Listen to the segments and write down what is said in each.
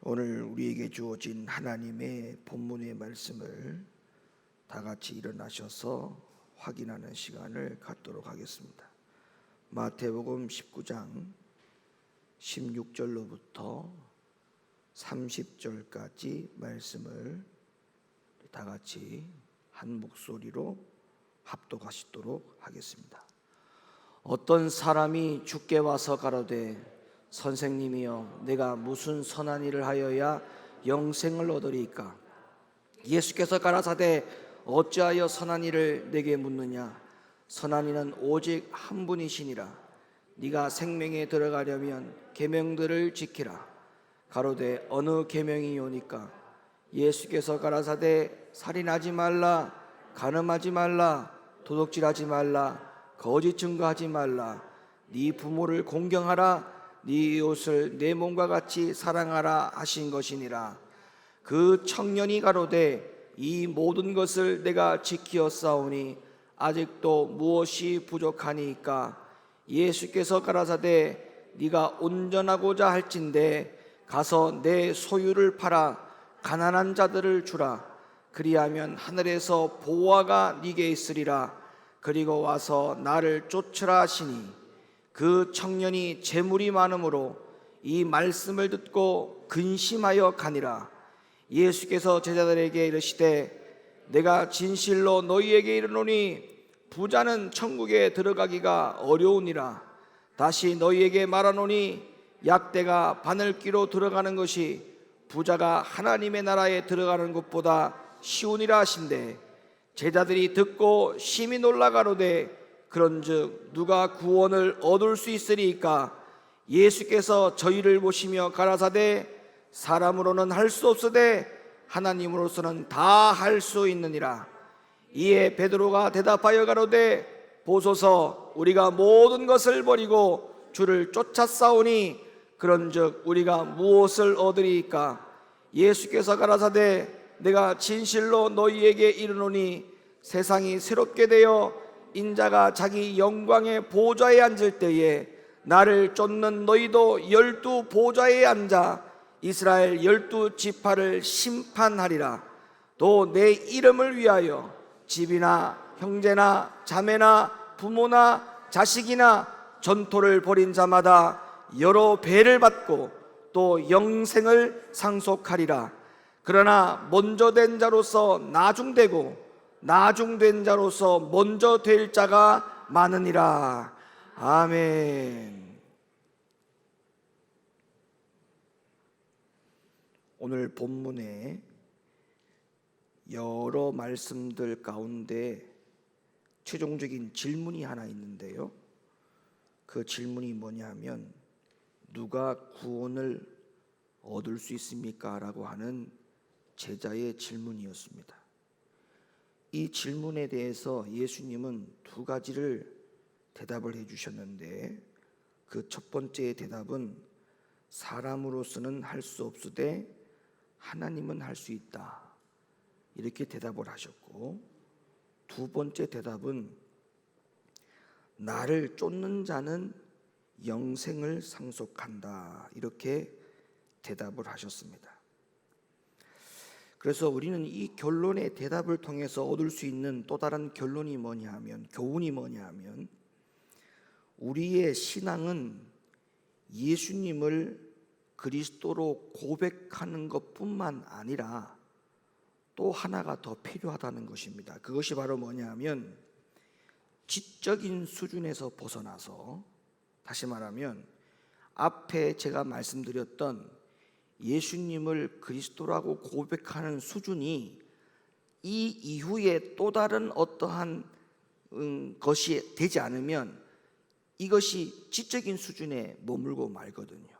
오늘 우리에게 주어진 하나님의 본문의 말씀을 다 같이 일어나셔서 확인하는 시간을 갖도록 하겠습니다. 마태복음 19장 16절로부터 30절까지 말씀을 다 같이 한 목소리로 합독하시도록 하겠습니다. 어떤 사람이 주께 와서 가로되 선생님이여 내가 무슨 선한 일을 하여야 영생을 얻으리이까? 예수께서 가라사대 어찌하여 선한 일을 내게 묻느냐? 선한 이는 오직 한 분이시니라. 네가 생명에 들어가려면 계명들을 지키라. 가로되 어느 계명이오니까? 예수께서 가라사대 살인하지 말라, 간음하지 말라, 도둑질하지 말라, 거짓 증거하지 말라, 네 부모를 공경하라, 네 이웃을 내 몸과 같이 사랑하라 하신 것이니라. 그 청년이 가로되 이 모든 것을 내가 지키었사오니 아직도 무엇이 부족하니까? 예수께서 가라사대 네가 온전하고자 할진대 가서 내 소유를 팔아 가난한 자들을 주라. 그리하면 하늘에서 보화가 네게 있으리라. 그리고 와서 나를 쫓으라 하시니 그 청년이 재물이 많으므로 이 말씀을 듣고 근심하여 가니라. 예수께서 제자들에게 이르시되 내가 진실로 너희에게 이르노니 부자는 천국에 들어가기가 어려우니라. 다시 너희에게 말하노니 약대가 바늘귀로 들어가는 것이 부자가 하나님의 나라에 들어가는 것보다 쉬우니라 하신대. 제자들이 듣고 심히 놀라 가로되 그런즉 누가 구원을 얻을 수 있으리이까? 예수께서 저희를 보시며 가라사대 사람으로는 할 수 없으되 하나님으로서는 다 할 수 있느니라. 이에 베드로가 대답하여 가로되 보소서 우리가 모든 것을 버리고 주를 쫓았사오니 그런즉 우리가 무엇을 얻으리이까? 예수께서 가라사대 내가 진실로 너희에게 이르노니 세상이 새롭게 되어 인자가 자기 영광의 보좌에 앉을 때에 나를 쫓는 너희도 12 보좌에 앉아 이스라엘 12 지파를 심판하리라. 또 내 이름을 위하여 집이나 형제나 자매나 부모나 자식이나 전토를 벌인 자마다 여러 배를 받고 또 영생을 상속하리라. 그러나 먼저 된 자로서 나중되고 나중된 자로서 먼저 될 자가 많으니라. 아멘. 오늘 본문에 여러 말씀들 가운데 최종적인 질문이 하나 있는데요, 그 질문이 뭐냐면 누가 구원을 얻을 수 있습니까? 라고 하는 제자의 질문이었습니다. 이 질문에 대해서 예수님은 두 가지를 대답을 해주셨는데 그 첫 번째의 대답은 사람으로서는 할 수 없으되 하나님은 할 수 있다, 이렇게 대답을 하셨고, 두 번째 대답은 나를 쫓는 자는 영생을 상속한다, 이렇게 대답을 하셨습니다. 그래서 우리는 이 결론의 대답을 통해서 얻을 수 있는 또 다른 결론이 뭐냐하면, 교훈이 뭐냐하면, 우리의 신앙은 예수님을 그리스도로 고백하는 것뿐만 아니라 또 하나가 더 필요하다는 것입니다. 그것이 바로 뭐냐하면 지적인 수준에서 벗어나서, 다시 말하면 앞에 제가 말씀드렸던 예수님을 그리스도라고 고백하는 수준이 이 이후에 또 다른 어떠한 것이 되지 않으면 이것이 지적인 수준에 머물고 말거든요.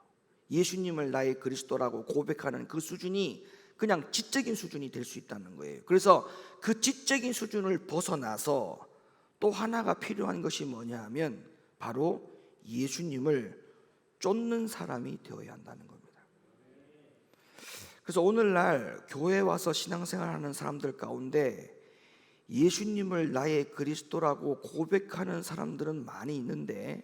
예수님을 나의 그리스도라고 고백하는 그 수준이 그냥 지적인 수준이 될 수 있다는 거예요. 그래서 그 지적인 수준을 벗어나서 또 하나가 필요한 것이 뭐냐 하면 바로 예수님을 쫓는 사람이 되어야 한다는 겁니다. 그래서 오늘날 교회에 와서 신앙생활하는 사람들 가운데 예수님을 나의 그리스도라고 고백하는 사람들은 많이 있는데,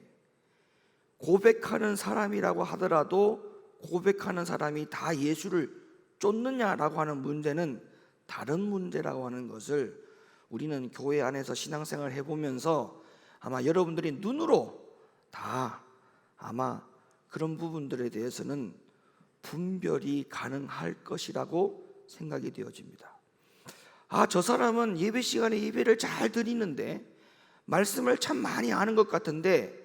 고백하는 사람이라고 하더라도 고백하는 사람이 다 예수를 쫓느냐라고 하는 문제는 다른 문제라고 하는 것을 우리는 교회 안에서 신앙생활을 해보면서 아마 여러분들이 눈으로 다 아마 그런 부분들에 대해서는 분별이 가능할 것이라고 생각이 되어집니다. 저 사람은 예배 시간에 예배를 잘 드리는데 말씀을 참 많이 아는 것 같은데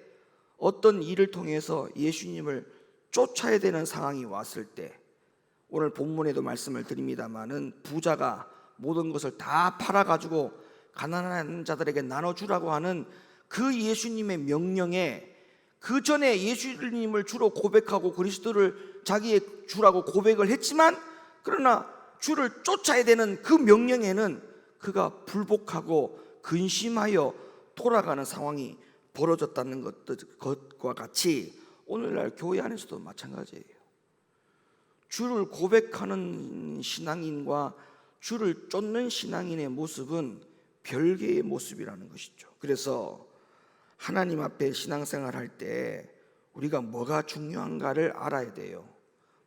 어떤 일을 통해서 예수님을 쫓아야 되는 상황이 왔을 때, 오늘 본문에도 말씀을 드립니다마는 부자가 모든 것을 다 팔아가지고 가난한 자들에게 나눠주라고 하는 그 예수님의 명령에, 그 전에 예수님을 주로 고백하고 그리스도를 자기의 주라고 고백을 했지만 그러나 주를 쫓아야 되는 그 명령에는 그가 불복하고 근심하여 돌아가는 상황이 벌어졌다는 것과 같이 오늘날 교회 안에서도 마찬가지예요. 주를 고백하는 신앙인과 주를 쫓는 신앙인의 모습은 별개의 모습이라는 것이죠. 그래서 하나님 앞에 신앙생활 할 때 우리가 뭐가 중요한가를 알아야 돼요.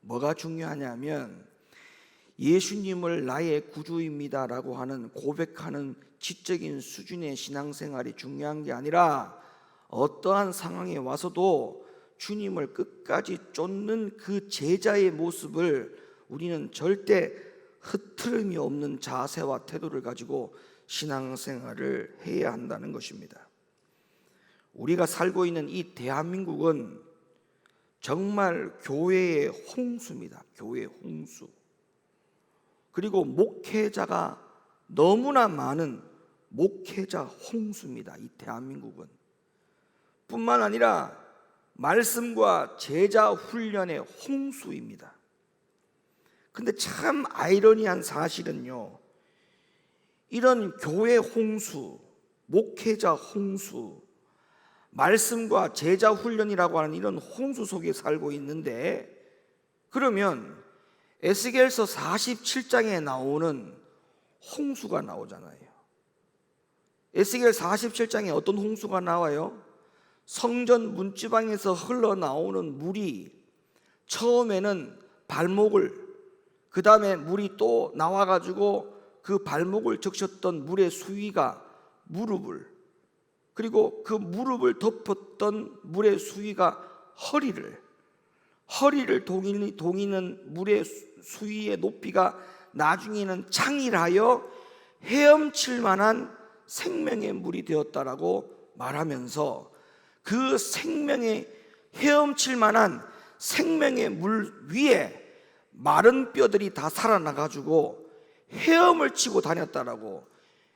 뭐가 중요하냐면 예수님을 나의 구주입니다 라고 하는 고백하는 지적인 수준의 신앙생활이 중요한 게 아니라 어떠한 상황에 와서도 주님을 끝까지 쫓는 그 제자의 모습을 우리는 절대 흐트름이 없는 자세와 태도를 가지고 신앙생활을 해야 한다는 것입니다. 우리가 살고 있는 이 대한민국은 정말 교회의 홍수입니다. 교회의 홍수. 그리고 목회자가 너무나 많은 목회자 홍수입니다. 이 대한민국은. 뿐만 아니라 말씀과 제자 훈련의 홍수입니다. 근데 참 아이러니한 사실은요, 이런 교회 홍수, 목회자 홍수, 말씀과 제자 훈련이라고 하는 이런 홍수 속에 살고 있는데, 그러면 에스겔서 47장에 나오는 홍수가 나오잖아요. 에스겔 47장에 어떤 홍수가 나와요? 성전 문지방에서 흘러나오는 물이 처음에는 발목을, 그 다음에 물이 또 나와가지고 그 발목을 적셨던 물의 수위가 무릎을, 그리고 그 무릎을 덮었던 물의 수위가 허리를 동이는 물의 수위의 높이가 나중에는 창일하여 헤엄칠 만한 생명의 물이 되었다라고 말하면서 그 생명의 헤엄칠 만한 생명의 물 위에 마른 뼈들이 다 살아나가지고 헤엄을 치고 다녔다라고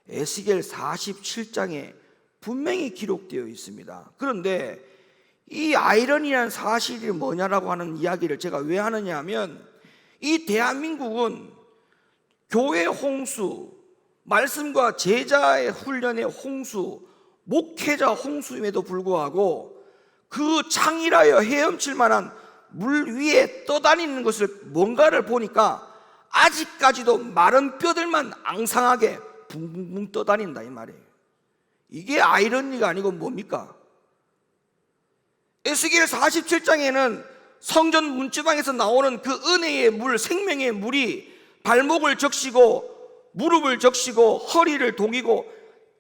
에스겔 47장에 분명히 기록되어 있습니다. 그런데 이 아이러니한 사실이 뭐냐라고 하는 이야기를 제가 왜 하느냐 하면, 이 대한민국은 교회 홍수, 말씀과 제자의 훈련의 홍수, 목회자 홍수임에도 불구하고 그 창이라여 헤엄칠 만한 물 위에 떠다니는 것을 뭔가를 보니까 아직까지도 마른 뼈들만 앙상하게 붕붕붕 떠다닌다 이 말이에요. 이게 아이러니가 아니고 뭡니까? 에스겔 47장에는 성전 문지방에서 나오는 그 은혜의 물, 생명의 물이 발목을 적시고 무릎을 적시고 허리를 동이고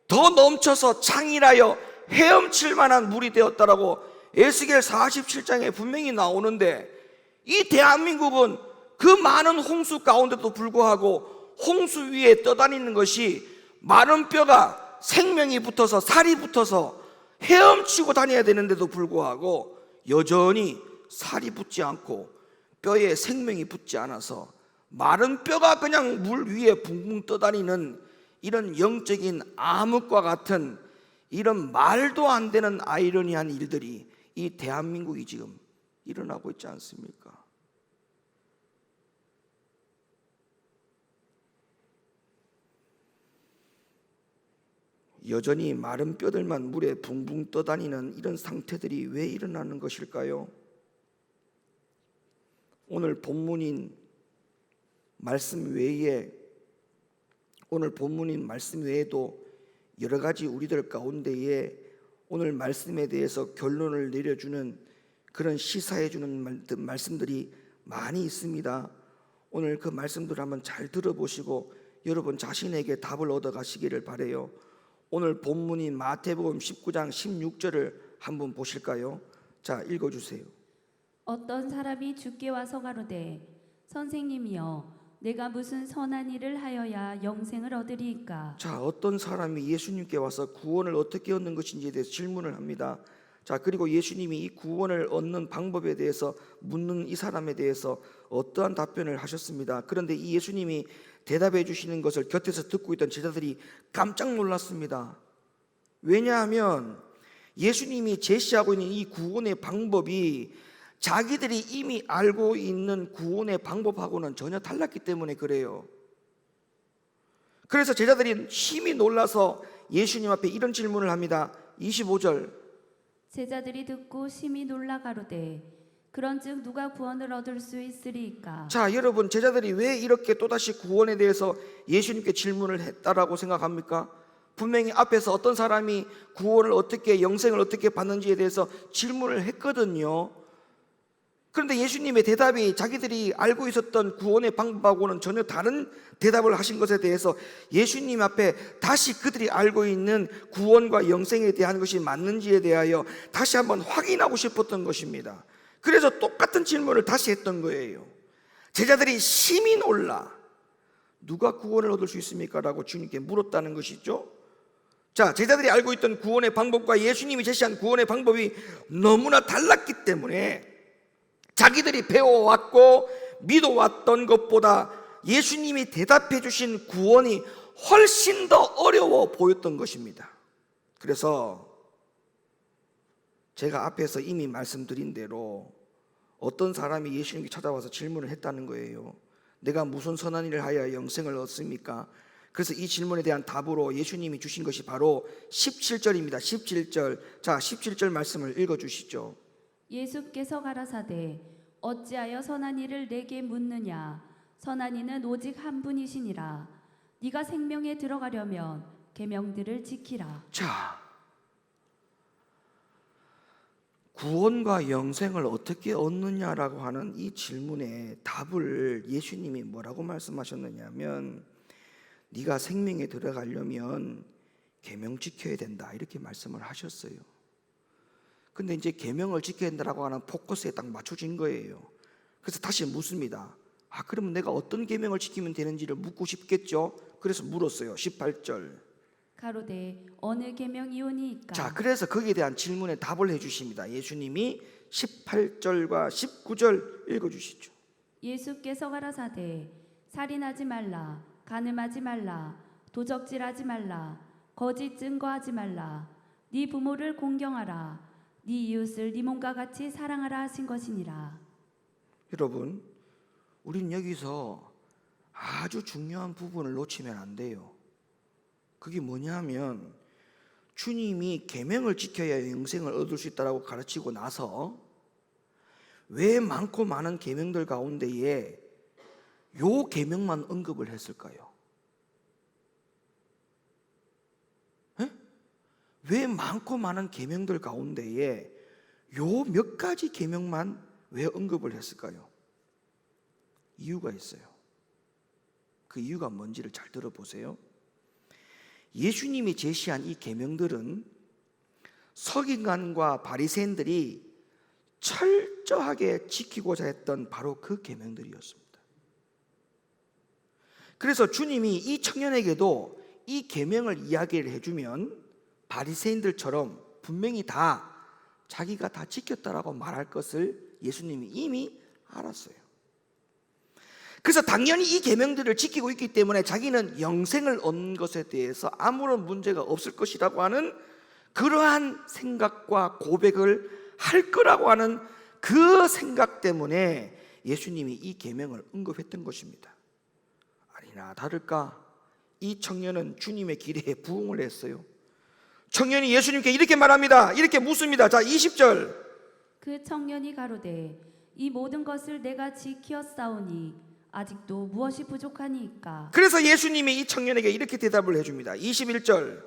더 넘쳐서 창이라여 헤엄칠 만한 물이 되었다라고 에스겔 47장에 분명히 나오는데, 이 대한민국은 그 많은 홍수 가운데도 불구하고 홍수 위에 떠다니는 것이 마른 뼈가 생명이 붙어서 살이 붙어서 헤엄치고 다녀야 되는데도 불구하고 여전히 살이 붙지 않고 뼈에 생명이 붙지 않아서 마른 뼈가 그냥 물 위에 붕붕 떠다니는 이런 영적인 암흑과 같은 이런 말도 안 되는 아이러니한 일들이 이 대한민국이 지금 일어나고 있지 않습니까? 여전히 마른 뼈들만 물에 붕붕 떠다니는 이런 상태들이 왜 일어나는 것일까요? 오늘 본문인 말씀 외에도 여러 가지 우리들 가운데에 오늘 말씀에 대해서 결론을 내려주는 그런 시사해주는 말씀들이 많이 있습니다. 오늘 그 말씀들을 한번 잘 들어보시고 여러분 자신에게 답을 얻어가시기를 바라요. 오늘 본문인 마태복음 19장 16절을 한번 보실까요? 자, 읽어주세요. 어떤 사람이 주께 와서 가로되 선생님이여 내가 무슨 선한 일을 하여야 영생을 얻으리이까. 자, 어떤 사람이 예수님께 와서 구원을 어떻게 얻는 것인지에 대해서 질문을 합니다. 자, 그리고 예수님이 이 구원을 얻는 방법에 대해서 묻는 이 사람에 대해서 어떠한 답변을 하셨습니다. 그런데 이 예수님이 대답해 주시는 것을 곁에서 듣고 있던 제자들이 깜짝 놀랐습니다. 왜냐하면 예수님이 제시하고 있는 이 구원의 방법이 자기들이 이미 알고 있는 구원의 방법하고는 전혀 달랐기 때문에 그래요. 그래서 제자들이 심히 놀라서 예수님 앞에 이런 질문을 합니다. 25절. 제자들이 듣고 심히 놀라 가로되 그런즉 누가 구원을 얻을 수 있으리이까. 자, 여러분 제자들이 왜 이렇게 또다시 구원에 대해서 예수님께 질문을 했다라고 생각합니까? 분명히 앞에서 어떤 사람이 구원을 어떻게 영생을 어떻게 받는지에 대해서 질문을 했거든요. 그런데 예수님의 대답이 자기들이 알고 있었던 구원의 방법하고는 전혀 다른 대답을 하신 것에 대해서 예수님 앞에 다시 그들이 알고 있는 구원과 영생에 대한 것이 맞는지에 대하여 다시 한번 확인하고 싶었던 것입니다. 그래서 똑같은 질문을 다시 했던 거예요. 제자들이 심히 놀라 누가 구원을 얻을 수 있습니까? 라고 주님께 물었다는 것이죠. 자, 제자들이 알고 있던 구원의 방법과 예수님이 제시한 구원의 방법이 너무나 달랐기 때문에 자기들이 배워왔고 믿어왔던 것보다 예수님이 대답해 주신 구원이 훨씬 더 어려워 보였던 것입니다. 그래서 제가 앞에서 이미 말씀드린 대로 어떤 사람이 예수님께 찾아와서 질문을 했다는 거예요. 내가 무슨 선한 일을 하여야 영생을 얻습니까? 그래서 이 질문에 대한 답으로 예수님이 주신 것이 바로 17절입니다. 17절. 자, 17절 말씀을 읽어주시죠. 예수께서 가라사대 어찌하여 선한 이를 내게 묻느냐. 선한 이는 오직 한 분이시니라. 네가 생명에 들어가려면 계명들을 지키라. 자, 구원과 영생을 어떻게 얻느냐라고 하는 이 질문에 답을 예수님이 뭐라고 말씀하셨느냐면 네가 생명에 들어가려면 계명 지켜야 된다 이렇게 말씀을 하셨어요. 근데 이제 계명을 지켜야 된다라고 하는 포커스에 딱 맞춰진 거예요. 그래서 다시 묻습니다. 그러면 내가 어떤 계명을 지키면 되는지를 묻고 싶겠죠. 그래서 물었어요. 18절. 가로되 어느 계명이오니이까. 자, 그래서 거기에 대한 질문에 답을 해주십니다. 예수님이 18절과 19절 읽어주시죠. 예수께서 가라사대 살인하지 말라, 간음하지 말라, 도적질하지 말라, 거짓 증거하지 말라, 네 부모를 공경하라, 네 이웃을 네 몸과 같이 사랑하라 하신 것이니라. 여러분, 우린 여기서 아주 중요한 부분을 놓치면 안 돼요. 그게 뭐냐면 주님이 계명을 지켜야 영생을 얻을 수 있다고 가르치고 나서 왜 많고 많은 계명들 가운데에 요 계명만 언급을 했을까요? 왜 많고 많은 계명들 가운데에 요 몇 가지 계명만 왜 언급을 했을까요? 이유가 있어요. 그 이유가 뭔지를 잘 들어보세요. 예수님이 제시한 이 계명들은 서기관과 바리새인들이 철저하게 지키고자 했던 바로 그 계명들이었습니다. 그래서 주님이 이 청년에게도 이 계명을 이야기를 해주면 바리새인들처럼 분명히 다 자기가 다 지켰다라고 말할 것을 예수님이 이미 알았어요. 그래서 당연히 이 계명들을 지키고 있기 때문에 자기는 영생을 얻는 것에 대해서 아무런 문제가 없을 것이라고 하는 그러한 생각과 고백을 할 거라고 하는 그 생각 때문에 예수님이 이 계명을 언급했던 것입니다. 아니나 다를까 이 청년은 주님의 기대에 부응을 했어요. 청년이 예수님께 이렇게 말합니다. 이렇게 묻습니다. 자, 20절. 그 청년이 가로되 이 모든 것을 내가 지키었사오니 아직도 무엇이 부족하니까. 그래서 예수님이 이 청년에게 이렇게 대답을 해줍니다. 21절.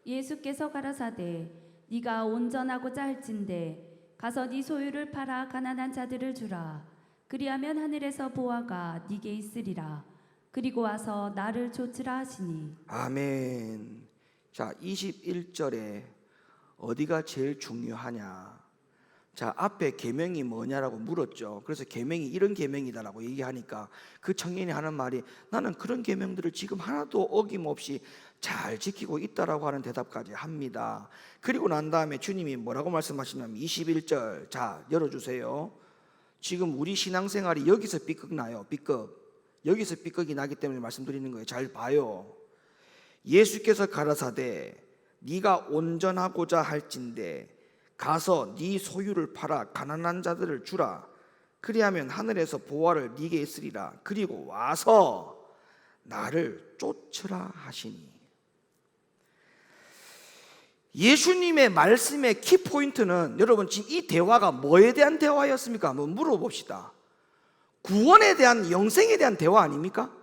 예수께서 가라사대 네가 온전하고자 할진대 가서 네 소유를 팔아 가난한 자들을 주라. 그리하면 하늘에서 보화가 네게 있으리라. 그리고 와서 나를 좇으라 하시니. 아멘. 자, 21절에 어디가 제일 중요하냐? 자, 앞에 계명이 뭐냐라고 물었죠. 그래서 계명이 이런 계명이다라고 얘기하니까 그 청년이 하는 말이 나는 그런 계명들을 지금 하나도 어김없이 잘 지키고 있다라고 하는 대답까지 합니다. 그리고 난 다음에 주님이 뭐라고 말씀하시냐면 21절, 자 열어주세요. 지금 우리 신앙생활이 여기서 삐걱 나요. 삐걱. 여기서 삐걱이 나기 때문에 말씀드리는 거예요. 잘 봐요. 예수께서 가라사대 네가 온전하고자 할진대 가서 네 소유를 팔아 가난한 자들을 주라. 그리하면 하늘에서 보화를 네게 있으리라. 그리고 와서 나를 쫓으라 하시니. 예수님의 말씀의 키포인트는 여러분 지금 이 대화가 뭐에 대한 대화였습니까? 한번 물어봅시다. 구원에 대한, 영생에 대한 대화 아닙니까?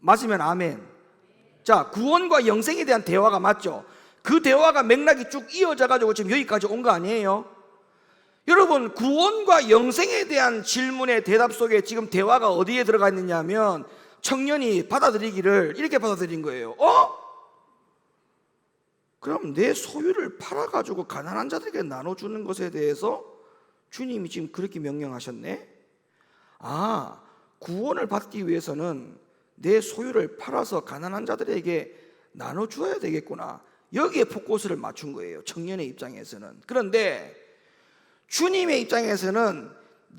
맞으면 아멘. 자, 구원과 영생에 대한 대화가 맞죠? 그 대화가 맥락이 쭉 이어져 가지고 지금 여기까지 온 거 아니에요? 여러분, 구원과 영생에 대한 질문의 대답 속에 지금 대화가 어디에 들어가 있느냐 하면 청년이 받아들이기를 이렇게 받아들인 거예요. 그럼 내 소유를 팔아가지고 가난한 자들에게 나눠주는 것에 대해서 주님이 지금 그렇게 명령하셨네? 아, 구원을 받기 위해서는 내 소유를 팔아서 가난한 자들에게 나눠주어야 되겠구나. 여기에 포커스를 맞춘 거예요, 청년의 입장에서는. 그런데 주님의 입장에서는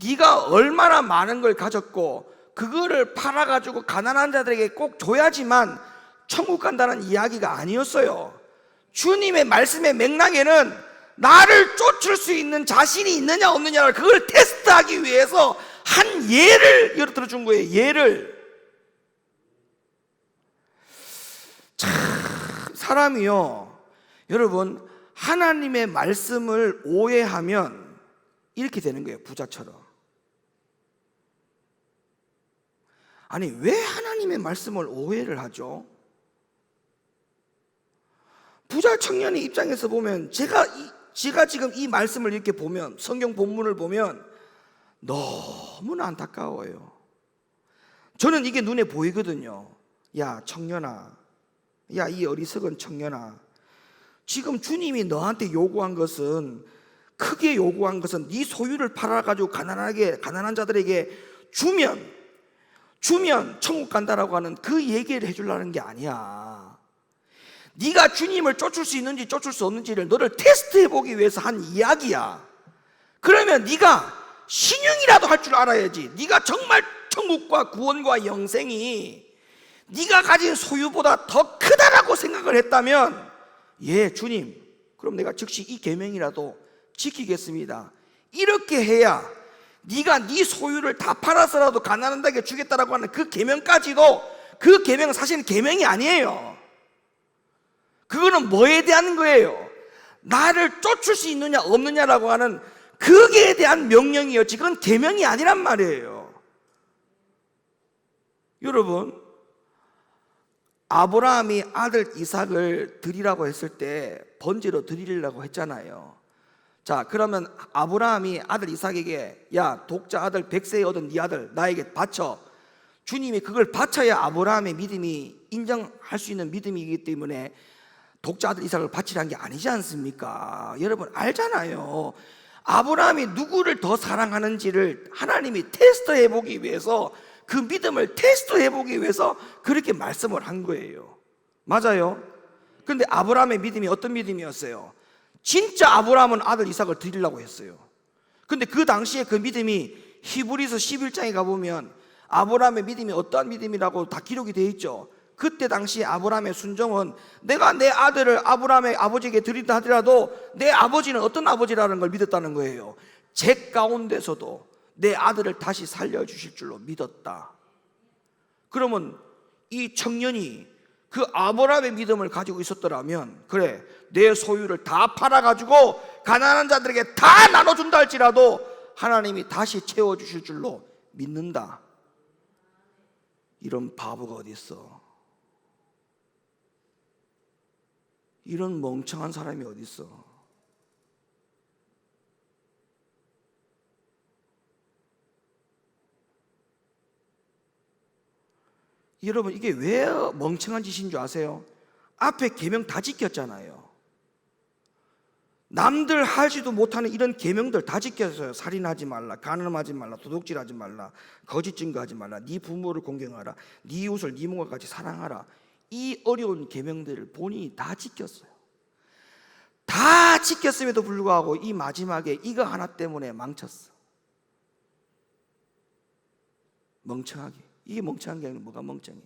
네가 얼마나 많은 걸 가졌고 그거를 팔아가지고 가난한 자들에게 꼭 줘야지만 천국 간다는 이야기가 아니었어요. 주님의 말씀의 맥락에는 나를 쫓을 수 있는 자신이 있느냐 없느냐를 그걸 테스트하기 위해서 한 예를 예로 들어준 거예요. 예를. 참 사람이요, 여러분 하나님의 말씀을 오해하면 이렇게 되는 거예요. 부자처럼. 아니 왜 하나님의 말씀을 오해를 하죠? 부자 청년의 입장에서 보면 제가 지금 이 말씀을 이렇게 보면, 성경 본문을 보면 너무나 안타까워요. 저는 이게 눈에 보이거든요. 야 청년아, 야 이 어리석은 청년아, 지금 주님이 너한테 요구한 것은, 크게 요구한 것은 네 소유를 팔아가지고 가난한 자들에게 주면 천국 간다라고 하는 그 얘기를 해주려는 게 아니야. 네가 주님을 쫓을 수 있는지 쫓을 수 없는지를 너를 테스트해보기 위해서 한 이야기야. 그러면 네가 신용이라도 할 줄 알아야지. 네가 정말 천국과 구원과 영생이 네가 가진 소유보다 더 크다라고 생각을 했다면, 예 주님, 그럼 내가 즉시 이 계명이라도 지키겠습니다. 이렇게 해야 네가 네 소유를 다 팔아서라도 가난한 자에게 주겠다라고 하는 그 계명까지도, 그 계명은 사실은 계명이 아니에요. 그거는 뭐에 대한 거예요? 나를 쫓을 수 있느냐 없느냐라고 하는 거기에 대한 명령이었지, 그건 계명이 아니란 말이에요. 여러분, 아브라함이 아들 이삭을 드리라고 했을 때 번제로 드리려고 했잖아요. 자, 그러면 아브라함이 아들 이삭에게 야 독자 아들 100세에 얻은 네 아들 나에게 바쳐, 주님이 그걸 바쳐야 아브라함의 믿음이 인정할 수 있는 믿음이기 때문에 독자 아들 이삭을 바치라는 게 아니지 않습니까? 여러분 알잖아요. 아브라함이 누구를 더 사랑하는지를 하나님이 테스트해 보기 위해서, 그 믿음을 테스트해 보기 위해서 그렇게 말씀을 한 거예요. 맞아요? 그런데 아브라함의 믿음이 어떤 믿음이었어요? 진짜 아브라함은 아들 이삭을 드리려고 했어요. 근데 그 당시에 그 믿음이 히브리서 11장에 가보면 아브라함의 믿음이 어떠한 믿음이라고 다 기록이 되어 있죠. 그때 당시 아브라함의 순종은, 내가 내 아들을 아브라함의 아버지에게 드린다 하더라도 내 아버지는 어떤 아버지라는 걸 믿었다는 거예요. 제 가운데서도 내 아들을 다시 살려주실 줄로 믿었다. 그러면 이 청년이 그 아브라함의 믿음을 가지고 있었더라면, 그래 내 소유를 다 팔아가지고 가난한 자들에게 다 나눠준다 할지라도 하나님이 다시 채워주실 줄로 믿는다. 이런 바보가 어디 있어? 이런 멍청한 사람이 어디 있어? 여러분 이게 왜 멍청한 짓인 줄 아세요? 앞에 계명 다 지켰잖아요. 남들 하지도 못하는 이런 계명들 다 지켰어요. 살인하지 말라, 간음하지 말라, 도둑질하지 말라, 거짓 증거하지 말라, 네 부모를 공경하라, 네 이웃을 네 몸과 같이 사랑하라. 이 어려운 계명들을 본인이 다 지켰어요. 다 지켰음에도 불구하고 이 마지막에 이거 하나 때문에 망쳤어. 멍청하게. 이게 멍청한 게 아니라 뭐가 멍청해?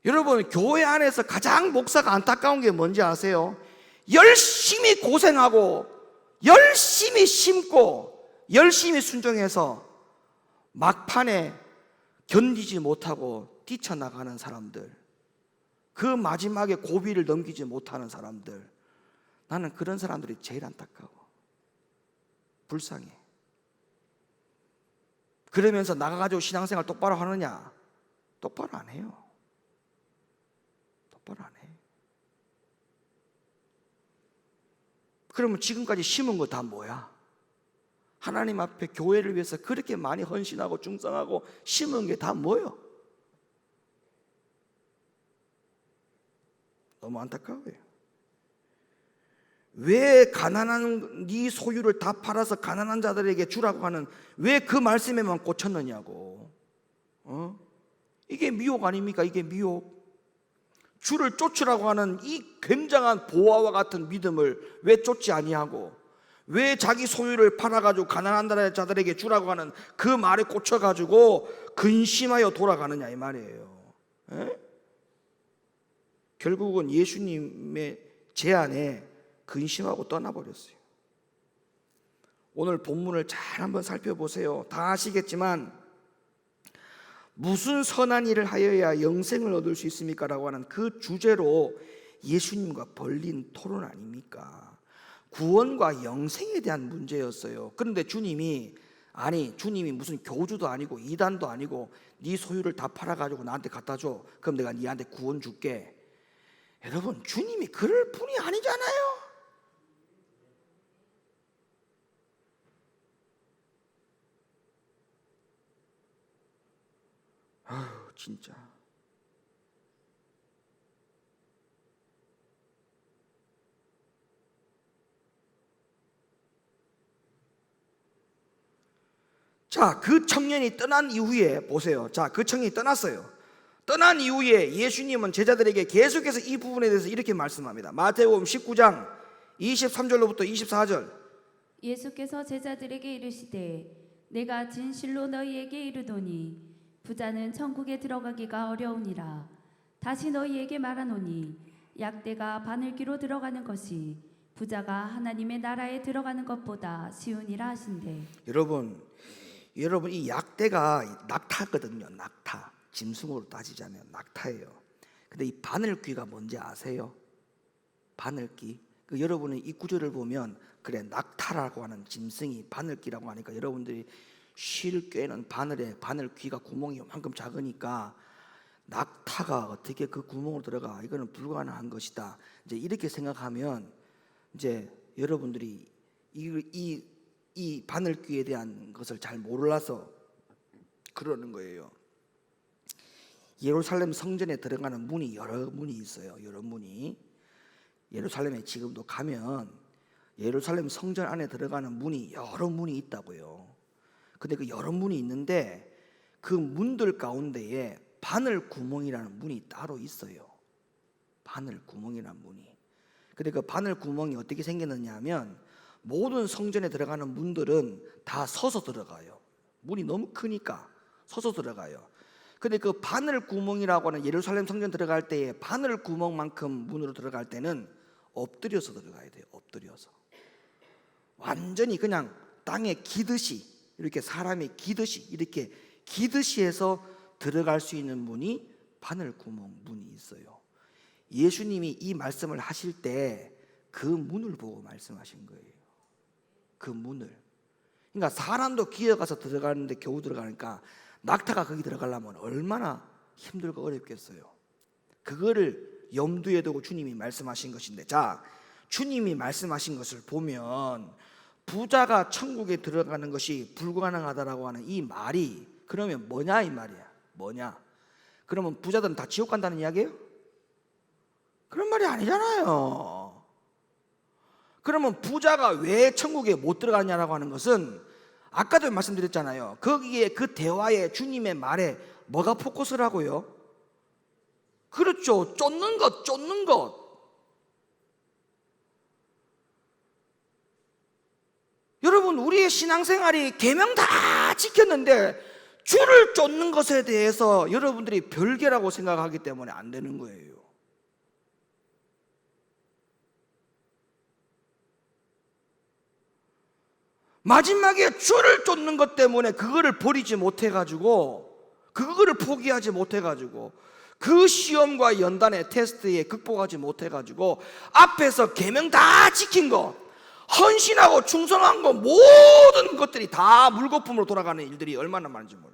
여러분, 교회 안에서 가장 목사가 안타까운 게 뭔지 아세요? 열심히 고생하고 열심히 심고 열심히 순종해서 막판에 견디지 못하고 뛰쳐나가는 사람들, 그 마지막에 고비를 넘기지 못하는 사람들, 나는 그런 사람들이 제일 안타까워. 불쌍해. 그러면서 나가가지고 신앙생활 똑바로 하느냐? 똑바로 안 해요. 똑바로 안 해. 그러면 지금까지 심은 거 다 뭐야? 하나님 앞에 교회를 위해서 그렇게 많이 헌신하고 충성하고 심은 게 다 뭐예요? 너무 안타까워요. 왜 가난한 네 소유를 다 팔아서 가난한 자들에게 주라고 하는, 왜 그 말씀에만 꽂혔느냐고. 이게 미혹 아닙니까? 이게 미혹. 주를 쫓으라고 하는 이 굉장한 보화와 같은 믿음을 왜 쫓지 아니하고, 왜 자기 소유를 팔아가지고 가난한 자들에게 주라고 하는 그 말에 꽂혀가지고 근심하여 돌아가느냐 이 말이에요. 에? 결국은 예수님의 제안에 근심하고 떠나버렸어요. 오늘 본문을 잘 한번 살펴보세요. 다 아시겠지만 무슨 선한 일을 하여야 영생을 얻을 수 있습니까? 라고 하는 그 주제로 예수님과 벌린 토론 아닙니까? 구원과 영생에 대한 문제였어요. 그런데 주님이 무슨 교주도 아니고 이단도 아니고 네 소유를 다 팔아가지고 나한테 갖다 줘. 그럼 내가 네한테 구원 줄게. 여러분, 주님이 그럴 분이 아니잖아요. 아유, 진짜. 자, 그 청년이 떠난 이후에 보세요. 자, 그 청년이 떠났어요. 떠난 이후에 예수님은 제자들에게 계속해서 이 부분에 대해서 이렇게 말씀합니다. 마태복음 19장 23절로부터 24절. 예수께서 제자들에게 이르시되 내가 진실로 너희에게 이르노니 부자는 천국에 들어가기가 어려우니라. 다시 너희에게 말하노니 약대가 바늘귀로 들어가는 것이 부자가 하나님의 나라에 들어가는 것보다 쉬우니라 하신대. 여러분 이 약대가 낙타거든요. 낙타. 짐승으로 따지자면 낙타예요. 근데 이 바늘귀가 뭔지 아세요? 바늘귀. 여러분이 이 구절을 보면 그래, 낙타라고 하는 짐승이 바늘귀라고 하니까 여러분들이 쉴 꿰는 바늘에 바늘귀가 구멍이 요만큼 작으니까 낙타가 어떻게 그 구멍으로 들어가? 이거는 불가능한 것이다. 이제 이렇게 생각하면 이제 여러분들이 이 바늘귀에 대한 것을 잘 몰라서 그러는 거예요. 예루살렘 성전에 들어가는 문이 여러 문이 있어요. 여러 문이. 예루살렘에 지금도 가면 예루살렘 성전 안에 들어가는 문이 여러 문이 있다고요. 근데 그 여러 문이 있는데 그 문들 가운데에 바늘 구멍이라는 문이 따로 있어요. 바늘 구멍이라는 문이. 근데 그 바늘 구멍이 어떻게 생겼느냐 하면 모든 성전에 들어가는 문들은 다 서서 들어가요. 문이 너무 크니까 서서 들어가요. 근데 그 바늘 구멍이라고 하는 예루살렘 성전 들어갈 때에 바늘 구멍만큼 문으로 들어갈 때는 엎드려서 들어가야 돼요. 엎드려서. 완전히 그냥 땅에 기듯이, 이렇게 사람이 기듯이, 이렇게 기듯이 해서 들어갈 수 있는 문이 바늘 구멍 문이 있어요. 예수님이 이 말씀을 하실 때 그 문을 보고 말씀하신 거예요. 그 문을. 그러니까 사람도 기어가서 들어가는데 겨우 들어가니까 낙타가 거기 들어가려면 얼마나 힘들고 어렵겠어요. 그거를 염두에 두고 주님이 말씀하신 것인데, 자, 주님이 말씀하신 것을 보면 부자가 천국에 들어가는 것이 불가능하다라고 하는 이 말이 그러면 뭐냐 이 말이야. 뭐냐? 그러면 부자들은 다 지옥 간다는 이야기예요? 그런 말이 아니잖아요. 그러면 부자가 왜 천국에 못 들어가냐라고 하는 것은 아까도 말씀드렸잖아요. 거기에 그 대화에 주님의 말에 뭐가 포커스라고요? 그렇죠. 쫓는 것, 쫓는 것. 여러분, 우리의 신앙생활이 계명 다 지켰는데 주를 쫓는 것에 대해서 여러분들이 별개라고 생각하기 때문에 안 되는 거예요. 마지막에 주를 쫓는 것 때문에 그거를 버리지 못해가지고, 그거를 포기하지 못해가지고, 그 시험과 연단의 테스트에 극복하지 못해가지고 앞에서 계명 다 지킨 거, 헌신하고 충성한 거, 모든 것들이 다 물거품으로 돌아가는 일들이 얼마나 많은지 몰라요.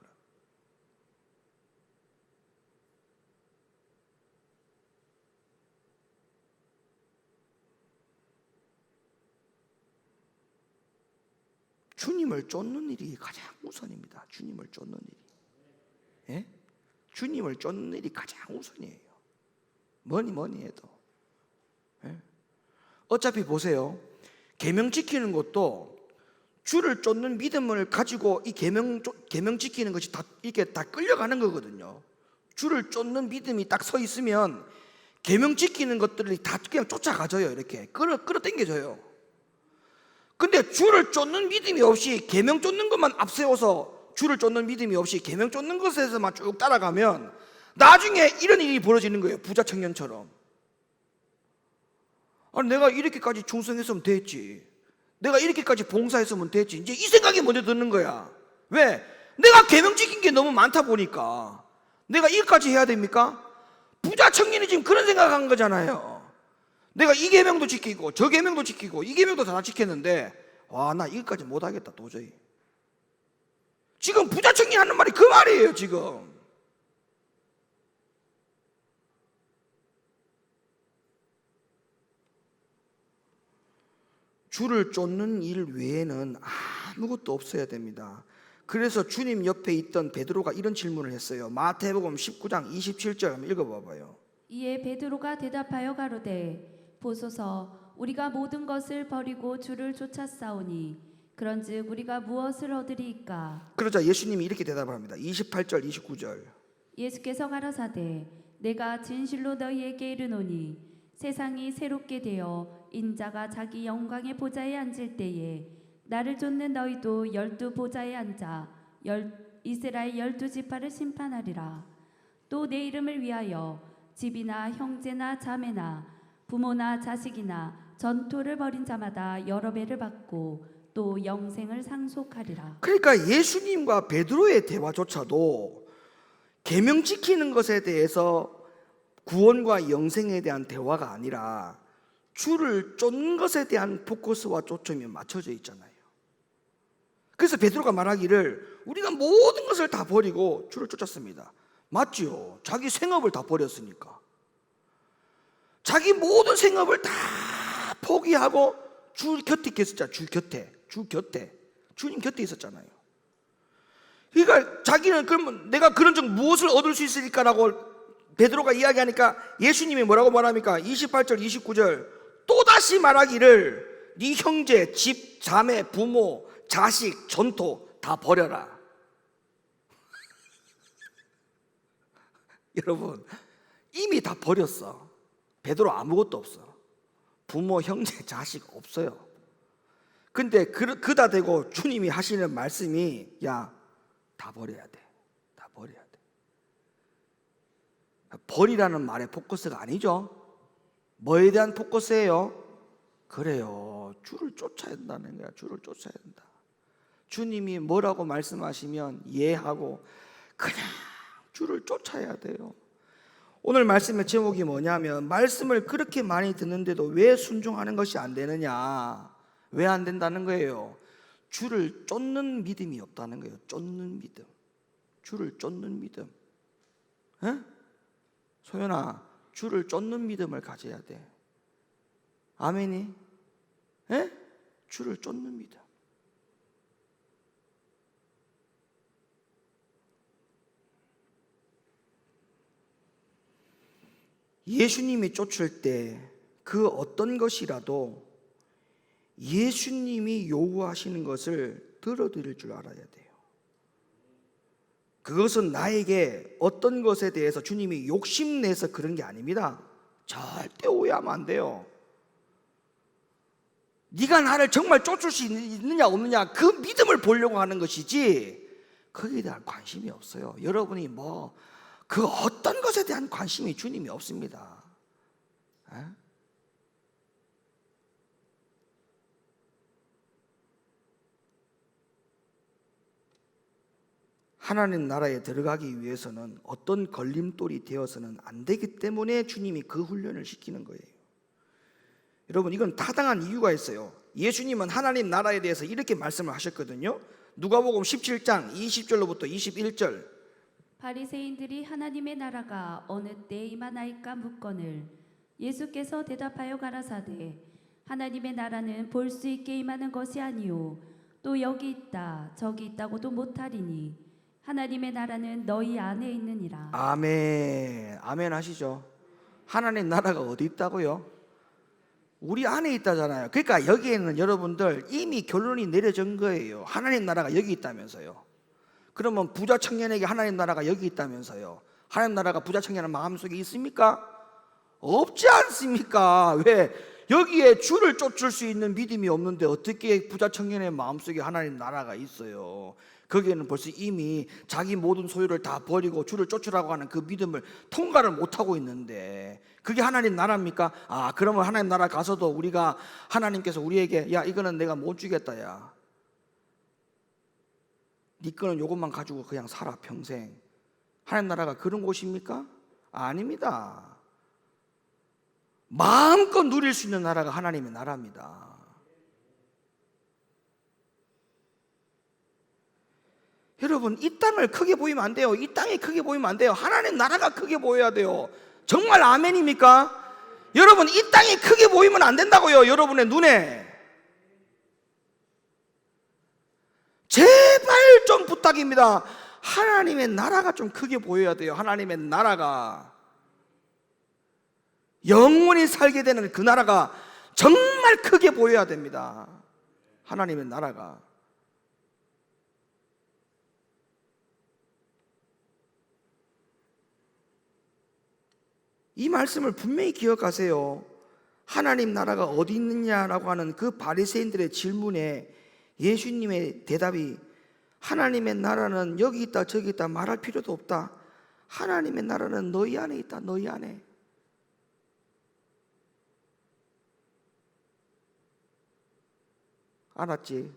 주님을 쫓는 일이 가장 우선입니다. 주님을 쫓는 일이. 예? 주님을 쫓는 일이 가장 우선이에요. 뭐니 해도. 예? 어차피 보세요. 계명 지키는 것도 주를 쫓는 믿음을 가지고 이 계명 지키는 것이 다 이렇게 다 끌려가는 거거든요. 주를 쫓는 믿음이 딱 서 있으면 계명 지키는 것들이 다 그냥 쫓아가져요. 이렇게 끌어당겨져요. 근데 주를 쫓는 믿음이 없이 계명 쫓는 것만 앞세워서 주를 쫓는 믿음이 없이 계명 쫓는 것에서만 쭉 따라가면 나중에 이런 일이 벌어지는 거예요. 부자 청년처럼. 아니, 내가 이렇게까지 충성했으면 됐지, 내가 이렇게까지 봉사했으면 됐지, 이제 이 생각이 먼저 드는 거야. 왜? 내가 계명 지킨 게 너무 많다 보니까 내가 이것까지 해야 됩니까? 부자 청년이 지금 그런 생각한 거잖아요. 내가 이 계명도 지키고 저 계명도 지키고 이 계명도 다 지켰는데 와, 나 이것까지 못하겠다 도저히. 지금 부자 청년이 하는 말이 그 말이에요. 지금 주를 쫓는 일 외에는 아무것도 없어야 됩니다. 그래서 주님 옆에 있던 베드로가 이런 질문을 했어요. 마태복음 19장 27절 한번 읽어봐봐요. 이에 베드로가 대답하여 가로되 보소서, 우리가 모든 것을 버리고 주를 쫓았사오니 그런즉 우리가 무엇을 얻으리이까? 그러자 예수님이 이렇게 대답을 합니다. 28절 29절. 예수께서 가라사대 내가 진실로 너희에게 이르노니 세상이 새롭게 되어 인자가 자기 영광의 보좌에 앉을 때에 나를 쫓는 너희도 12 보좌에 앉아 이스라엘 12지파를 심판하리라. 또 내 이름을 위하여 집이나 형제나 자매나 부모나 자식이나 전토를 벌인 자마다 여러 배를 받고 또 영생을 상속하리라. 그러니까 예수님과 베드로의 대화조차도 계명 지키는 것에 대해서 구원과 영생에 대한 대화가 아니라 주를 쫓는 것에 대한 포커스와 초점이 맞춰져 있잖아요. 그래서 베드로가 말하기를 우리가 모든 것을 다 버리고 주를 쫓았습니다. 맞지요? 자기 생업을 다 버렸으니까. 자기 모든 생업을 다 포기하고 주 곁에 있었잖아요. 주 곁에 주님 곁에 있었잖아요. 그러니까 자기는 그러면 내가 그런 적 무엇을 얻을 수 있을까라고 베드로가 이야기하니까 예수님이 뭐라고 말합니까? 28절 29절 또다시 말하기를 네 형제, 집, 자매, 부모, 자식, 전토 다 버려라. 여러분, 이미 다 버렸어. 베드로 아무것도 없어. 부모, 형제, 자식 없어요. 근데 그다 대고 주님이 하시는 말씀이 야, 다 버려야 돼. 다 버려야 돼. 버리라는 말의 포커스가 아니죠. 뭐에 대한 포커스예요? 그래요. 주를 쫓아야 된다는 거야. 주를 쫓아야 된다. 주님이 뭐라고 말씀하시면 이해하고 그냥 주를 쫓아야 돼요. 오늘 말씀의 제목이 뭐냐면 말씀을 그렇게 많이 듣는데도 왜 순종하는 것이 안 되느냐, 왜 안 된다는 거예요. 주를 쫓는 믿음이 없다는 거예요. 쫓는 믿음, 주를 쫓는 믿음. 에? 소연아, 주를 쫓는 믿음을 가져야 돼. 아멘이? 에? 주를 쫓는 믿음. 예수님이 쫓을 때 그 어떤 것이라도 예수님이 요구하시는 것을 들어드릴 줄 알아야 돼요. 그것은 나에게 어떤 것에 대해서 주님이 욕심내서 그런 게 아닙니다. 절대 오해하면 안 돼요. 네가 나를 정말 쫓을 수 있느냐 없느냐 그 믿음을 보려고 하는 것이지 거기에 대한 관심이 없어요. 여러분이 그 어떤 것에 대한 관심이 주님이 없습니다. 에? 하나님 나라에 들어가기 위해서는 어떤 걸림돌이 되어서는 안 되기 때문에 주님이 그 훈련을 시키는 거예요. 여러분, 이건 타당한 이유가 있어요. 예수님은 하나님 나라에 대해서 이렇게 말씀을 하셨거든요. 누가복음 17장 20절로부터 21절. 바리새인들이 하나님의 나라가 어느 때에 임하나이까 묻거늘 예수께서 대답하여 가라사대 하나님의 나라는 볼 수 있게 임하는 것이 아니요 또 여기 있다 저기 있다고도 못하리니 하나님의 나라는 너희 안에 있느니라. 아멘. 아멘 하시죠. 하나님 나라가 어디 있다고요? 우리 안에 있다잖아요. 그러니까 여기에는 여러분들 이미 결론이 내려진 거예요. 하나님 나라가 여기 있다면서요. 그러면 부자 청년에게 하나님 나라가 여기 있다면서요. 하나님 나라가 부자 청년의 마음속에 있습니까? 없지 않습니까? 왜? 여기에 주를 쫓을 수 있는 믿음이 없는데 어떻게 부자 청년의 마음속에 하나님 나라가 있어요? 거기에는 벌써 이미 자기 모든 소유를 다 버리고 주를 쫓으라고 하는 그 믿음을 통과를 못하고 있는데 그게 하나님 나라입니까? 그러면 하나님 나라 가서도 우리가 하나님께서 우리에게 야 이거는 내가 못 주겠다 야 네 거는 요것만 가지고 그냥 살아 평생. 하나님 나라가 그런 곳입니까? 아닙니다. 마음껏 누릴 수 있는 나라가 하나님의 나라입니다. 여러분, 이 땅을 크게 보이면 안 돼요. 이 땅이 크게 보이면 안 돼요. 하나님 나라가 크게 보여야 돼요. 정말 아멘입니까? 여러분, 이 땅이 크게 보이면 안 된다고요. 여러분의 눈에. 제발 좀 부탁입니다. 하나님의 나라가 좀 크게 보여야 돼요. 하나님의 나라가 영원히 살게 되는 그 나라가 정말 크게 보여야 됩니다. 하나님의 나라가. 이 말씀을 분명히 기억하세요. 하나님 나라가 어디 있느냐라고 하는 그 바리새인들의 질문에 예수님의 대답이 하나님의 나라는 여기 있다 저기 있다 말할 필요도 없다. 하나님의 나라는 너희 안에 있다. 너희 안에. 알았지?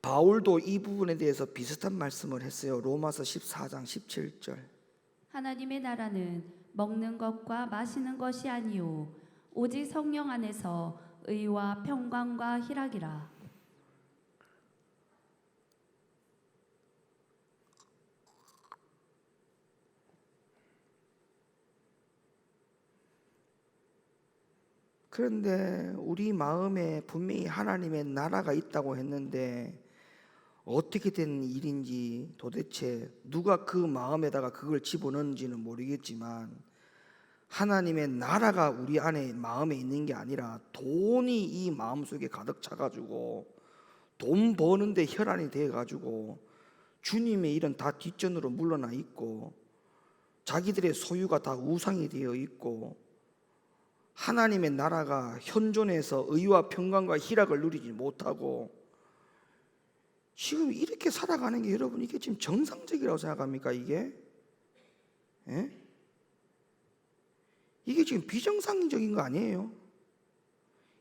바울도 이 부분에 대해서 비슷한 말씀을 했어요. 로마서 14장 17절. 하나님의 나라는 먹는 것과 마시는 것이 아니요 오직 성령 안에서 의와 평강과 희락이라. 그런데 우리 마음에 분명히 하나님의 나라가 있다고 했는데 어떻게 된 일인지 도대체 누가 그 마음에다가 그걸 집어넣는지는 모르겠지만 하나님의 나라가 우리 안에 마음에 있는 게 아니라 돈이 이 마음속에 가득 차가지고 돈 버는데 혈안이 돼가지고 주님의 일은 다 뒷전으로 물러나 있고 자기들의 소유가 다 우상이 되어 있고 하나님의 나라가 현존해서 의와 평강과 희락을 누리지 못하고 지금 이렇게 살아가는 게 여러분 이게 지금 정상적이라고 생각합니까? 이게? 예? 이게 지금 비정상적인 거 아니에요?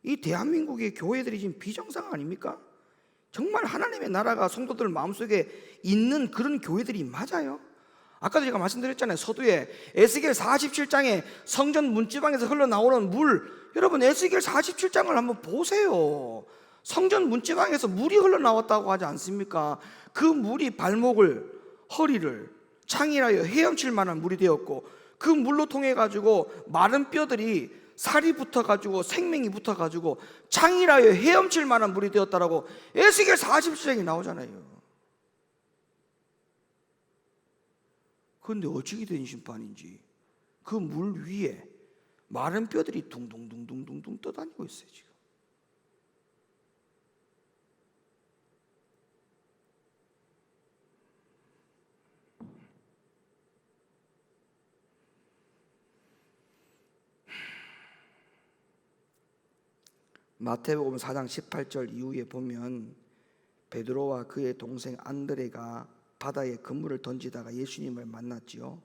이 대한민국의 교회들이 지금 비정상 아닙니까? 정말 하나님의 나라가 성도들 마음속에 있는 그런 교회들이 맞아요? 아까도 제가 말씀드렸잖아요. 서두에 에스겔 47장에 성전 문지방에서 흘러나오는 물, 여러분 에스겔 47장을 한번 보세요. 성전 문지방에서 물이 흘러나왔다고 하지 않습니까? 그 물이 발목을, 허리를 창이라여 헤엄칠 만한 물이 되었고 그 물로 통해 가지고 마른 뼈들이 살이 붙어가지고 생명이 붙어가지고 장이라여 헤엄칠 만한 물이 되었다라고 에스겔 47장에 나오잖아요. 그런데 어찌게 된 심판인지 그 물 위에 마른 뼈들이 둥둥둥둥둥 떠다니고 있어요 지금. 마태복음 4장 18절 이후에 보면 베드로와 그의 동생 안드레가 바다에 그물을 던지다가 예수님을 만났지요.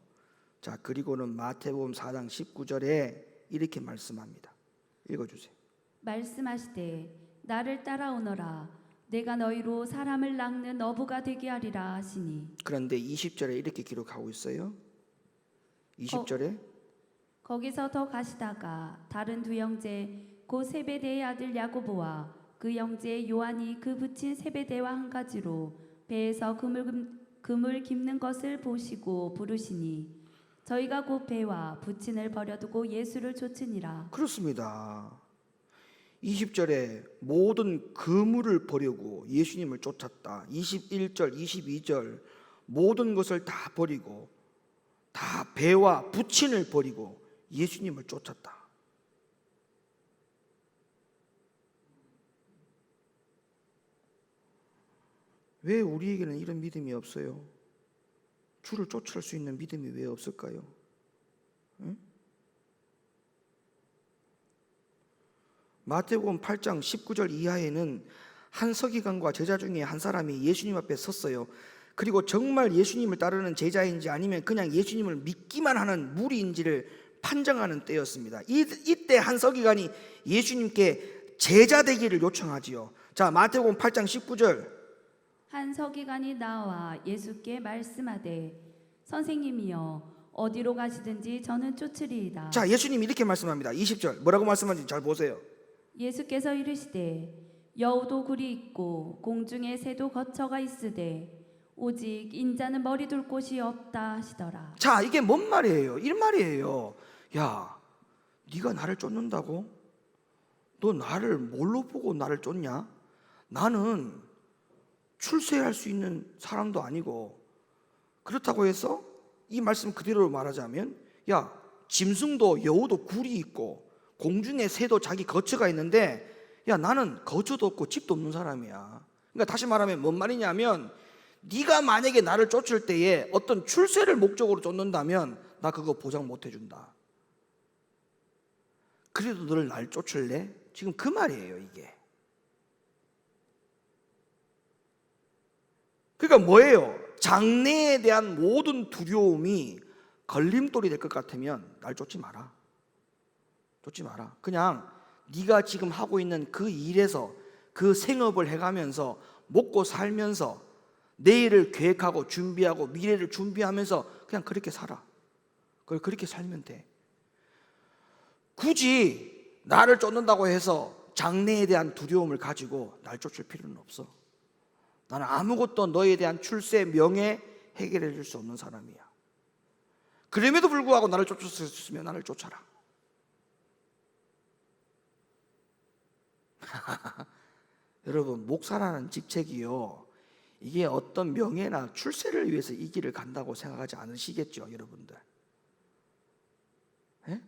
자, 그리고는 마태복음 4장 19절에 이렇게 말씀합니다. 읽어주세요. 말씀하시되 나를 따라오너라 내가 너희로 사람을 낚는 어부가 되게 하리라 하시니. 그런데 20절에 이렇게 기록하고 있어요. 20절에 거기서 더 가시다가 다른 두 형제 곧 세베대의 아들 야고보와 그 형제 요한이 그 붙인 세베대와 한 가지로 배에서 그물 깁는 것을 보시고 부르시니 저희가 곧 배와 부친을 버려두고 예수를 쫓으니라. 그렇습니다. 20절에 모든 그물을 버리고 예수님을 쫓았다. 21절, 22절 모든 것을 다 버리고 다 배와 부친을 버리고 예수님을 쫓았다. 왜 우리에게는 이런 믿음이 없어요? 주를 쫓을 수 있는 믿음이 왜 없을까요? 응? 마태복음 8장 19절 이하에는 한 서기관과 제자 중에 한 사람이 예수님 앞에 섰어요. 그리고 정말 예수님을 따르는 제자인지 아니면 그냥 예수님을 믿기만 하는 무리인지를 판정하는 때였습니다. 이때 한 서기관이 예수님께 제자 되기를 요청하지요. 자, 마태복음 8장 19절 한 서기관이 나와 예수께 말씀하되 선생님이여 어디로 가시든지 저는 쫓으리이다. 자, 예수님이 이렇게 말씀합니다. 20절 뭐라고 말씀하는지 잘 보세요. 예수께서 이르시되 여우도 굴이 있고 공중에 새도 거처가 있으되 오직 인자는 머리 둘 곳이 없다 하시더라. 자, 이게 뭔 말이에요? 이 말이에요. 야, 네가 나를 쫓는다고? 너 나를 뭘로 보고 나를 쫓냐? 나는 출세할 수 있는 사람도 아니고, 그렇다고 해서 이 말씀 그대로 말하자면, 야, 짐승도 여우도 굴이 있고 공중에 새도 자기 거처가 있는데, 야, 나는 거처도 없고 집도 없는 사람이야. 그러니까 다시 말하면 뭔 말이냐면, 네가 만약에 나를 쫓을 때에 어떤 출세를 목적으로 쫓는다면 나 그거 보장 못 해준다. 그래도 너를 날 쫓을래? 지금 그 말이에요 이게. 그러니까 뭐예요? 장래에 대한 모든 두려움이 걸림돌이 될 것 같으면 날 쫓지 마라. 쫓지 마라. 그냥 네가 지금 하고 있는 그 일에서 그 생업을 해가면서 먹고 살면서 내일을 계획하고 준비하고 미래를 준비하면서 그냥 그렇게 살아. 그렇게 살면 돼. 굳이 나를 쫓는다고 해서 장래에 대한 두려움을 가지고 날 쫓을 필요는 없어. 나는 아무것도 너에 대한 출세, 명예 해결해 줄 수 없는 사람이야. 그럼에도 불구하고 나를 쫓았으면 나를 쫓아라. 여러분, 목사라는 직책이요, 이게 어떤 명예나 출세를 위해서 이 길을 간다고 생각하지 않으시겠죠, 여러분들? 예?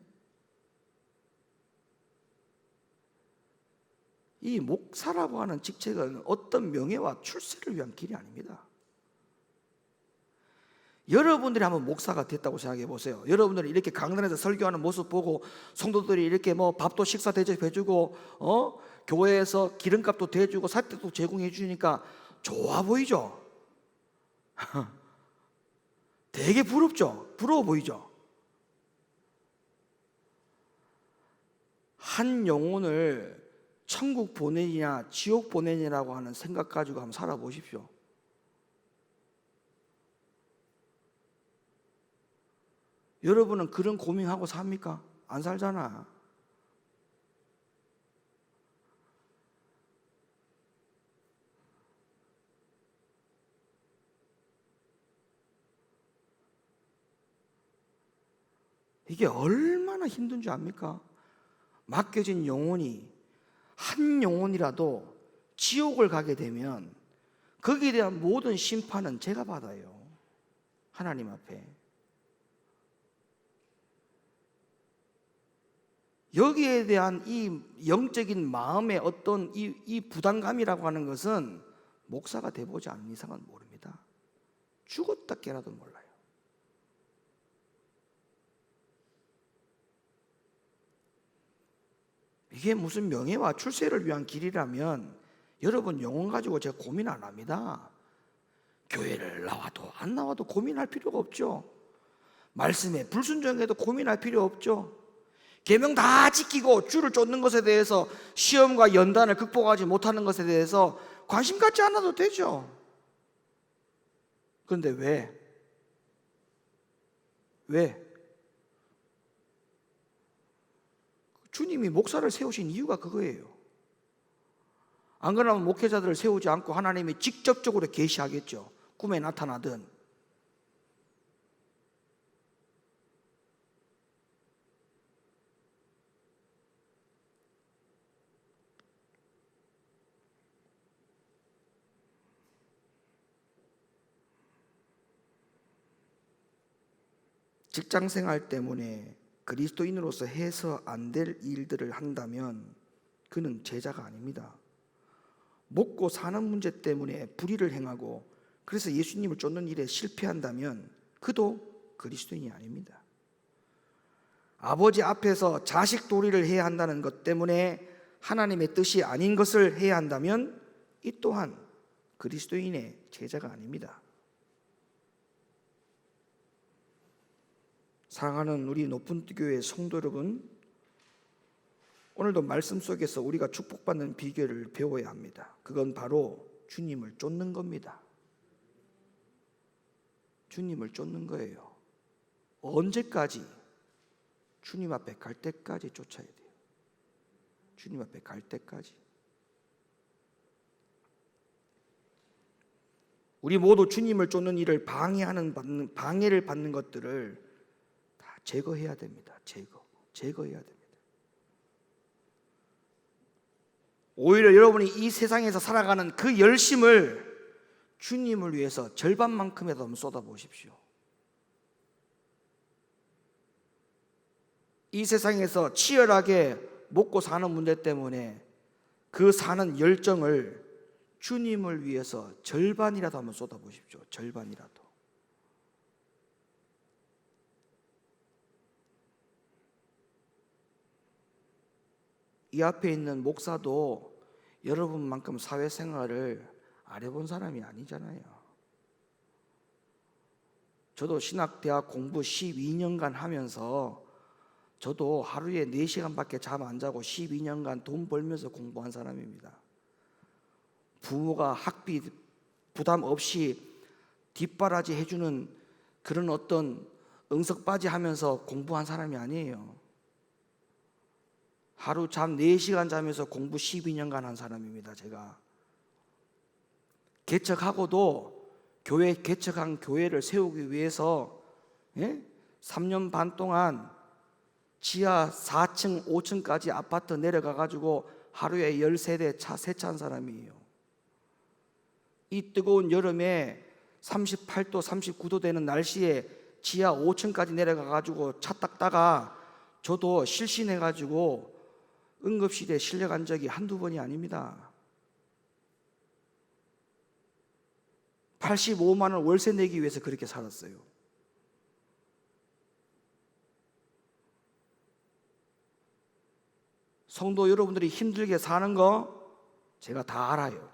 이 목사라고 하는 직책은 어떤 명예와 출세를 위한 길이 아닙니다. 여러분들이 한번 목사가 됐다고 생각해 보세요. 여러분들이 이렇게 강단에서 설교하는 모습 보고 성도들이 이렇게 뭐 밥도 식사 대접해주고 교회에서 기름값도 대주고 사택도 제공해 주니까 좋아 보이죠? 되게 부럽죠? 부러워 보이죠? 한 영혼을 천국 보내냐 지옥 보내냐라고 하는 생각 가지고 한번 살아보십시오. 여러분은 그런 고민하고 삽니까? 안 살잖아. 이게 얼마나 힘든 줄 압니까? 맡겨진 영혼이 한 영혼이라도 지옥을 가게 되면 거기에 대한 모든 심판은 제가 받아요. 하나님 앞에. 여기에 대한 이 영적인 마음의 어떤 이 부담감이라고 하는 것은 목사가 돼보지 않는 이상은 모릅니다. 죽었다 깨라도 몰라요. 이게 무슨 명예와 출세를 위한 길이라면 여러분 영혼 가지고 제가 고민 안 합니다. 교회를 나와도 안 나와도 고민할 필요가 없죠. 말씀에 불순종해도 고민할 필요 없죠. 계명 다 지키고 주를 쫓는 것에 대해서 시험과 연단을 극복하지 못하는 것에 대해서 관심 갖지 않아도 되죠. 그런데 왜? 주님이 목사를 세우신 이유가 그거예요. 안 그러면 목회자들을 세우지 않고 하나님이 직접적으로 계시하겠죠. 꿈에 나타나든. 직장 생활 때문에 그리스도인으로서 해서 안 될 일들을 한다면 그는 제자가 아닙니다. 먹고 사는 문제 때문에 불의를 행하고 그래서 예수님을 쫓는 일에 실패한다면 그도 그리스도인이 아닙니다. 아버지 앞에서 자식 도리를 해야 한다는 것 때문에 하나님의 뜻이 아닌 것을 해야 한다면 이 또한 그리스도인의 제자가 아닙니다. 사랑하는 우리 높은 교회 성도 여러분, 오늘도 말씀 속에서 우리가 축복받는 비결을 배워야 합니다. 그건 바로 주님을 쫓는 겁니다. 주님을 쫓는 거예요. 언제까지? 주님 앞에 갈 때까지 쫓아야 돼요. 주님 앞에 갈 때까지. 우리 모두 주님을 쫓는 일을 방해를 받는 것들을 다 제거해야 됩니다. 제거해야 됩니다. 오히려 여러분이 이 세상에서 살아가는 그 열심을 주님을 위해서 절반만큼이라도 한번 쏟아보십시오. 이 세상에서 치열하게 먹고 사는 문제 때문에 그 사는 열정을 주님을 위해서 절반이라도 한번 쏟아보십시오. 절반이라도. 이 앞에 있는 목사도 여러분만큼 사회생활을 안 해본 사람이 아니잖아요. 저도 신학대학 공부 12년간 하면서 저도 하루에 4시간밖에 잠 안 자고 12년간 돈 벌면서 공부한 사람입니다. 부모가 학비 부담 없이 뒷바라지 해주는 그런 어떤 응석바지 하면서 공부한 사람이 아니에요. 하루 잠 4시간 자면서 공부 12년간 한 사람입니다. 제가 개척하고도 개척한 교회를 세우기 위해서 3년 반 동안 지하 4층 5층까지 아파트 내려가 가지고 하루에 13대 차 세차한 사람이에요. 이 뜨거운 여름에 38도 39도 되는 날씨에 지하 5층까지 내려가 가지고 차 닦다가 저도 실신해 가지고 응급실에 실려간 적이 한두 번이 아닙니다. 85만 원 월세 내기 위해서 그렇게 살았어요. 성도 여러분들이 힘들게 사는 거 제가 다 알아요.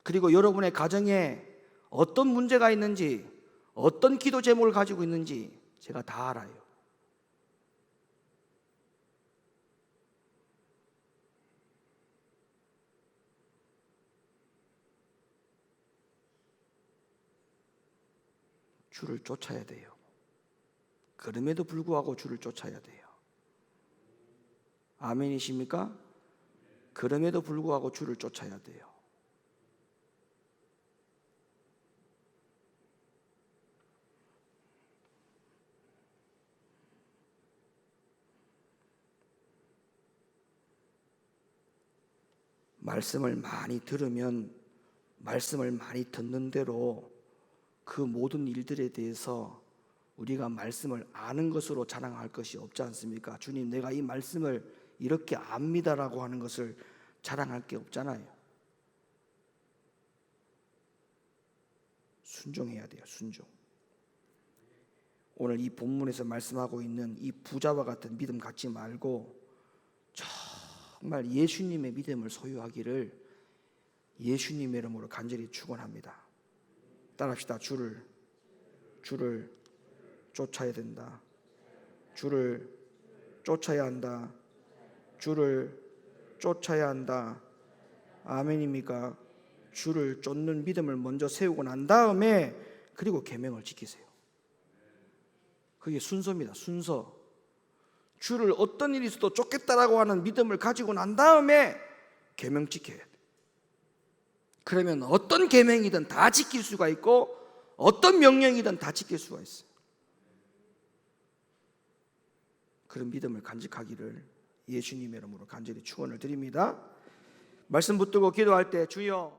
그리고 여러분의 가정에 어떤 문제가 있는지, 어떤 기도 제목을 가지고 있는지 제가 다 알아요. 주를 쫓아야 돼요. 그럼에도 불구하고 주를 쫓아야 돼요. 아멘이십니까? 그럼에도 불구하고 주를 쫓아야 돼요. 말씀을 많이 들으면 말씀을 많이 듣는 대로 그 모든 일들에 대해서 우리가 말씀을 아는 것으로 자랑할 것이 없지 않습니까? 주님, 내가 이 말씀을 이렇게 압니다라고 하는 것을 자랑할 게 없잖아요. 순종해야 돼요. 순종. 오늘 이 본문에서 말씀하고 있는 이 부자와 같은 믿음 갖지 말고 정말 예수님의 믿음을 소유하기를 예수님의 이름으로 간절히 축원합니다. 따라합시다. 주를 쫓아야 된다. 주를 쫓아야 한다. 주를 쫓아야 한다. 아멘입니까? 주를 쫓는 믿음을 먼저 세우고 난 다음에 그리고 계명을 지키세요. 그게 순서입니다. 순서. 주를 어떤 일이 있어도 쫓겠다라고 하는 믿음을 가지고 난 다음에 계명 지켜야 돼. 그러면 어떤 계명이든 다 지킬 수가 있고 어떤 명령이든 다 지킬 수가 있어요. 그런 믿음을 간직하기를 예수님의 이름으로 간절히 축원을 드립니다. 말씀 붙들고 기도할 때 주여